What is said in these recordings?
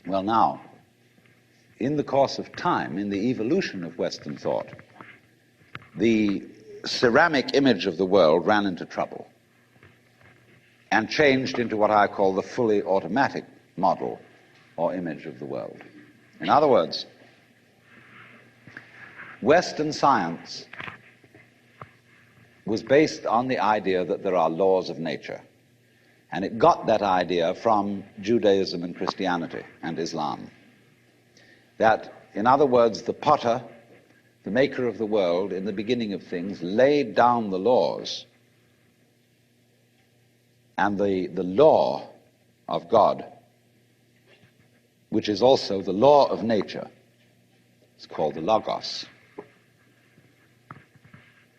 Well, now, in the course of time, in the evolution of Western thought, the ceramic image of the world ran into trouble and changed into what I call the fully automatic model or image of the world. In other words, Western science was based on the idea that there are laws of nature. And it got that idea from Judaism and Christianity and Islam. That, in other words, the potter, the maker of the world, in the beginning of things, laid down the laws. And the law of God, which is also the law of nature, is called the Logos.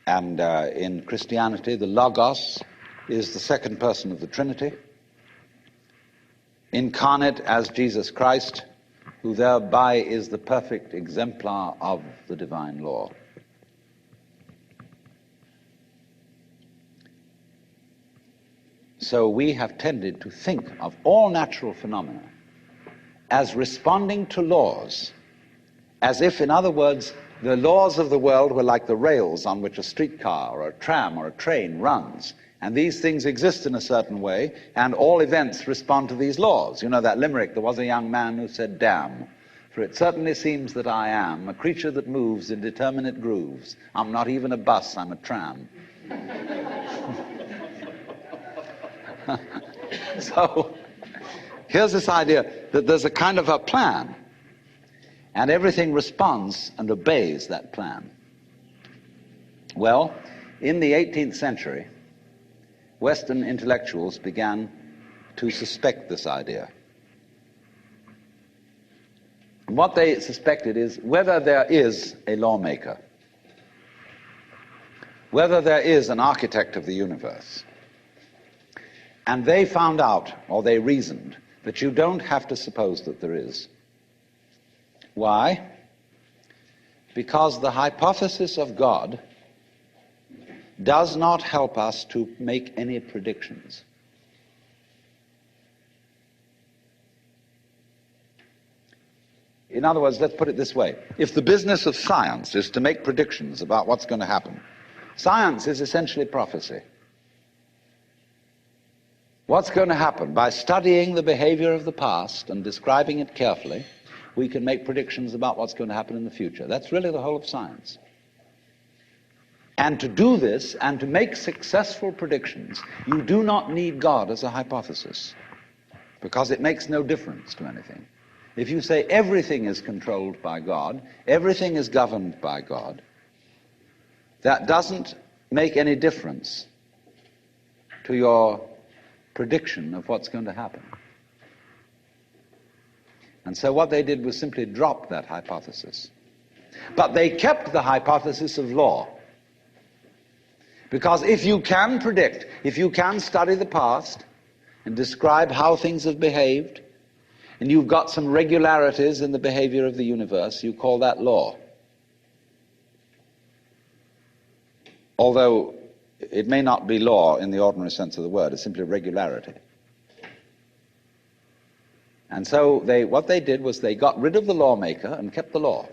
And in Christianity, the Logos is the second person of the Trinity, incarnate as Jesus Christ, who thereby is the perfect exemplar of the divine law. So we have tended to think of all natural phenomena as responding to laws, as if, in other words, the laws of the world were like the rails on which a streetcar or a tram or a train runs. And these things exist in a certain way, and all events respond to these laws. You know that limerick, there was a young man who said, "Damn, for it certainly seems that I am a creature that moves in determinate grooves. I'm not even a bus, I'm a tram." So here's this idea that there's a kind of a plan, and everything responds and obeys that plan. Well, in the 18th century, Western intellectuals began to suspect this idea. And what they suspected is whether there is a lawmaker, whether there is an architect of the universe. And they found out, or they reasoned, that you don't have to suppose that there is. Why? Because the hypothesis of God does not help us to make any predictions. In other words, let's put it this way. If the business of science is to make predictions about what's going to happen, science is essentially prophecy. What's going to happen? By studying the behavior of the past and describing it carefully, we can make predictions about what's going to happen in the future. That's really the whole of science. And to do this, and to make successful predictions, you do not need God as a hypothesis, because it makes no difference to anything. If you say everything is controlled by God, everything is governed by God, that doesn't make any difference to your prediction of what's going to happen. And so what they did was simply drop that hypothesis. But they kept the hypothesis of law. Because if you can predict, if you can study the past and describe how things have behaved, and you've got some regularities in the behavior of the universe, you call that law. Although it may not be law in the ordinary sense of the word, it's simply regularity. And so what they did was they got rid of the lawmaker and kept the law.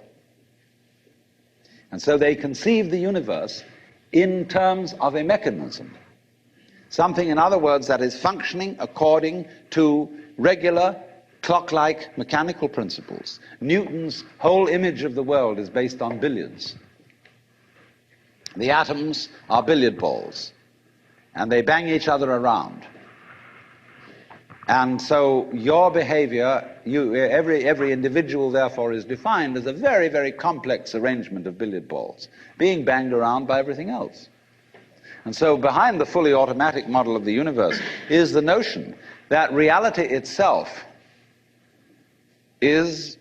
And so they conceived the universe in terms of a mechanism. Something, in other words, that is functioning according to regular, clock-like mechanical principles. Newton's whole image of the world is based on billiards. The atoms are billiard balls, and they bang each other around. And so your behavior, every individual therefore is defined as a very, very complex arrangement of billiard balls, being banged around by everything else. And so behind the fully automatic model of the universe is the notion that reality itself is,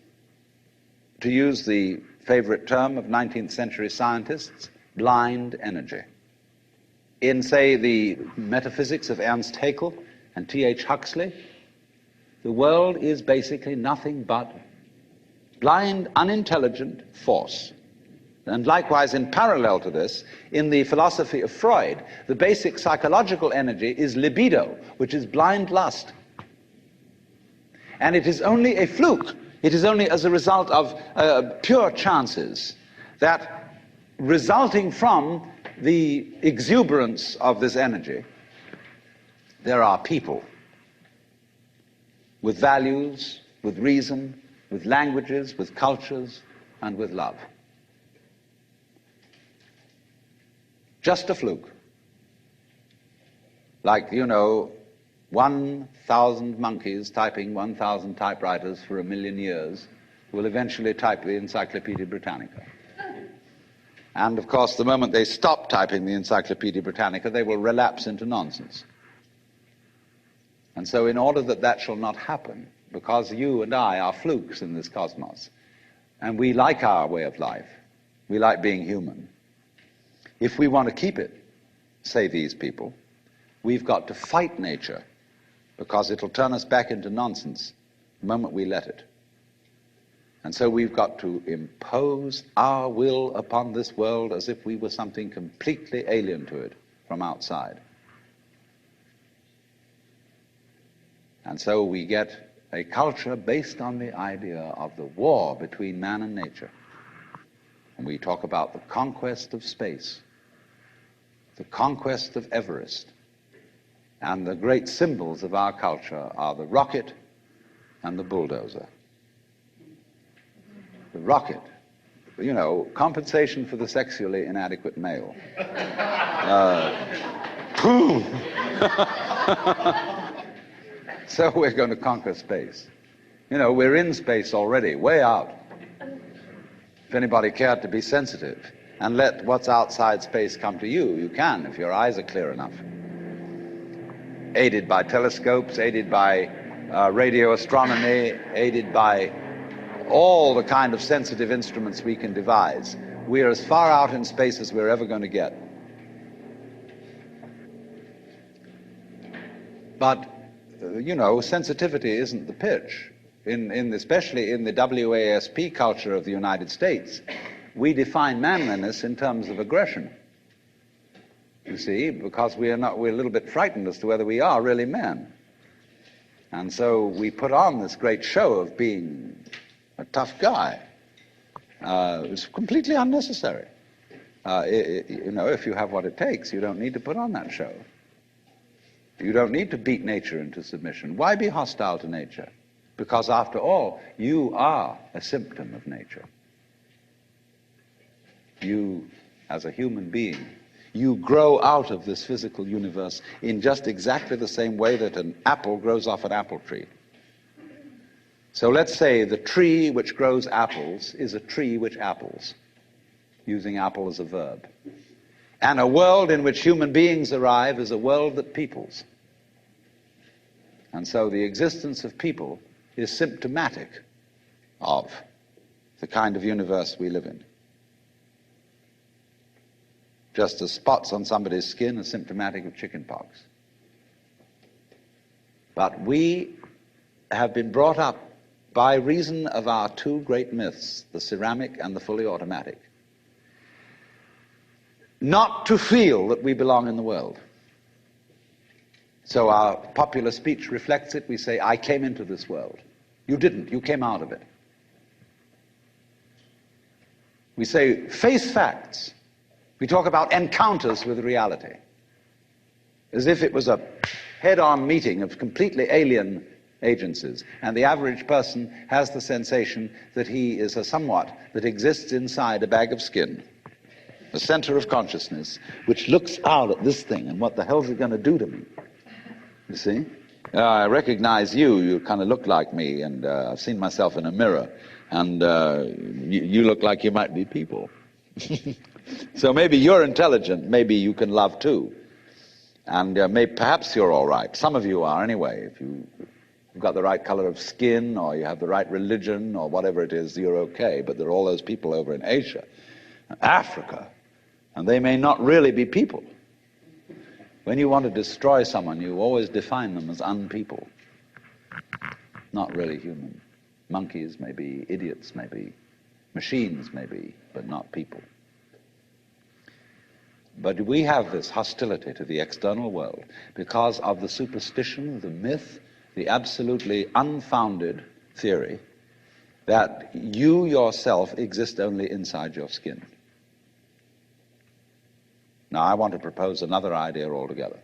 to use the favorite term of 19th century scientists, blind energy. In, say, the metaphysics of Ernst Haeckel and T.H. Huxley, the world is basically nothing but blind, unintelligent force. And likewise, in parallel to this, in the philosophy of Freud, the basic psychological energy is libido, which is blind lust. And it is only a fluke. It is only as a result of pure chances that, resulting from the exuberance of this energy, there are people with values, with reason, with languages, with cultures, and with love. Just a fluke. Like, 1,000 monkeys typing 1,000 typewriters for 1,000,000 years will eventually type the Encyclopedia Britannica. And, of course, the moment they stop typing the Encyclopedia Britannica, they will relapse into nonsense. And so in order that that shall not happen, because you and I are flukes in this cosmos, and we like our way of life, we like being human, if we want to keep it, say these people, we've got to fight nature, because it'll turn us back into nonsense the moment we let it. And so we've got to impose our will upon this world as if we were something completely alien to it from outside. And so we get a culture based on the idea of the war between man and nature. And we talk about the conquest of space, the conquest of Everest. And the great symbols of our culture are the rocket and the bulldozer. The rocket, compensation for the sexually inadequate male. Boom! So we're going to conquer space. We're in space already, way out. If anybody cared to be sensitive and let what's outside space come to you, you can, if your eyes are clear enough. Aided by telescopes, aided by radio astronomy, aided by all the kind of sensitive instruments we can devise. We are as far out in space as we're ever going to get. But, sensitivity isn't the pitch. Especially in the WASP culture of the United States, we define manliness in terms of aggression. You see, because we're a little bit frightened as to whether we are really men. And so we put on this great show of being a tough guy. It's completely unnecessary. If you have what it takes, you don't need to put on that show. You don't need to beat nature into submission. Why be hostile to nature? Because after all, you are a symptom of nature. You, as a human being, you grow out of this physical universe in just exactly the same way that an apple grows off an apple tree. So let's say the tree which grows apples is a tree which apples, using apple as a verb. And a world in which human beings arrive is a world that peoples. And so the existence of people is symptomatic of the kind of universe we live in. Just as spots on somebody's skin are symptomatic of chickenpox. But we have been brought up by reason of our two great myths, the ceramic and the fully automatic, not to feel that we belong in the world. So our popular speech reflects it. We say, I came into this world. You didn't. You came out of it. We say, face facts. We talk about encounters with reality, as if it was a head-on meeting of completely alien agencies. And the average person has the sensation that he is a somewhat that exists inside a bag of skin, a center of consciousness, which looks out at this thing, and what the hell is it going to do to me? You see? I recognize you. You kind of look like me, and I've seen myself in a mirror, and you look like you might be people. So maybe you're intelligent. Maybe you can love too. And perhaps you're all right. Some of you are anyway. If you've got the right color of skin, or you have the right religion, or whatever it is, you're okay. But there are all those people over in Asia, Africa, and they may not really be people. When you want to destroy someone, you always define them as unpeople, not really human. Monkeys may be, idiots may be, machines may be, but not people. But we have this hostility to the external world because of the superstition, the myth, the absolutely unfounded theory that you yourself exist only inside your skin. Now, I want to propose another idea altogether.